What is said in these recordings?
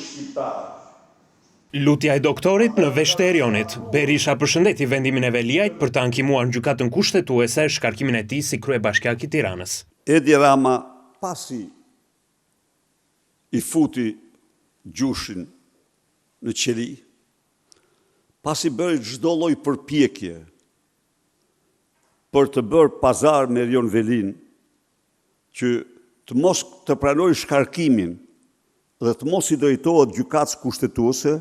shqiptarë. Lutja e doktorit në vesh të Erionit. Berisha përshëndeti vendimin e Veliajt për të ankimuar në gjykatën kushtetuese shkarkimin e tij si kryebashkiak i Tiranës. Edi Rama pasi i futi gjushin në qeli, pasi bëri çdo lloj përpjekje për të bërë pazar me Erion Velin, që të mos të pranoj shkarkimin dhe të mos i drejtohet gjykatës kushtetuese,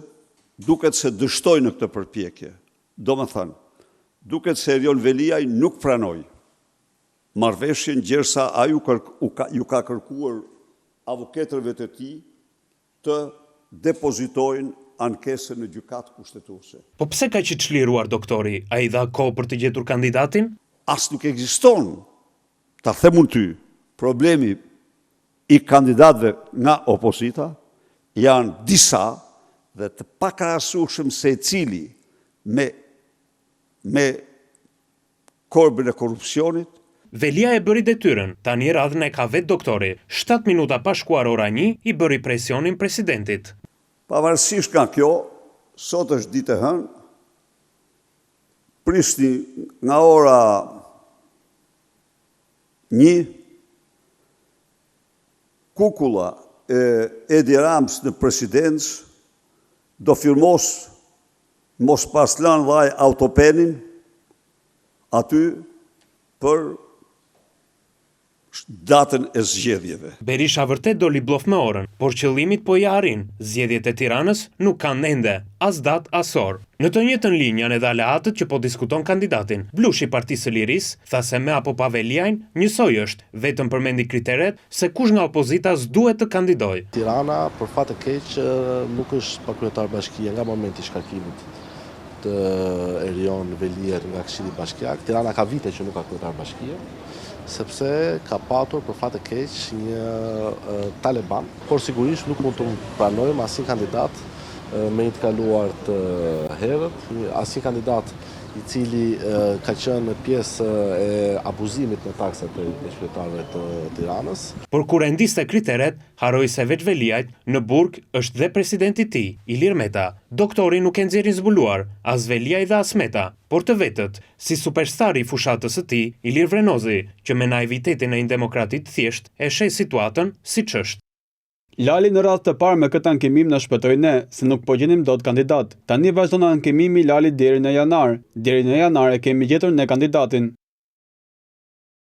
duket se dështoj në këtë përpjekje. Do më thënë, duket se Erion Veliaj nuk pranoj marrëveshjen, gjersa ai ju ka kërkuar avokatërve të tij të depozitojnë ankesën në gjykatë kushtetuese. Po pse ka që çliruar doktori? Ai dha kohë për të gjetur kandidatin? As nuk ekziston, ta them unë ty, problemi i kandidatëve nga opozita janë disa dhe të pakrahasueshëm secili me korbën e korrupsionit. Velia e bëri detyrën, tani radhën e ka vetë doktori. 7 minuta pa shkuar ora 1 i bëri presionin presidentit. Pavarësisht nga kjo, sot është ditë e hënë, prishni nga ora 1, kukulla e Edi Ramës në presidencë do firmos mos pas lanë vaj autopenin aty për datën e zgjedhjeve. Berisha vërtet doli blof me orën, por qëllimit po i arrin. Zgjedhjet e Tiranës nuk kanë ende as datë as orë. Në të njëjtën linjë janë edhe aleatët që po diskuton kandidatin. Blushi i Partisë së Lirisë tha se me apo pa Veliajn njësoj është, vetëm përmendi kriteret se kush nga opozita s'duhet të kandidojë. Tirana për fat të keq nuk është pa kryetar bashkie nga momenti i shkarkimit të Erion Veliajt nga Këshilli Bashkiak. Tirana ka vite që nuk ka kryetar bashkie, sepse ka patur për fat të keq një Taleban, por sigurisht nuk mund të pranojmë asnjë kandidat me një të kaluar të herët, asnjë kandidat i cili ka qenë pjesë e abuzimit në taksat e qytetarëve të Tiranës. Por kur e ndiste kriteret, harroi se veç Veliajt në burg është dhe presidenti i tij, Ilir Meta. Doktori nuk e nxjerrin zbuluar, as Veliaj dhe as Meta, por të vetët, si superstari i fushatës së tij, Ilir Vrenozi, që me naivitetin e një demokratit thjesht e sheh situatën siç është. Lali në radhë të parë me këtë ankimim na shpëtoi ne se nuk po gjenim dot kandidat. Tani vazhdon ankimimi i Lalit deri në janar. Deri në janar e kemi gjetur ne kandidatin.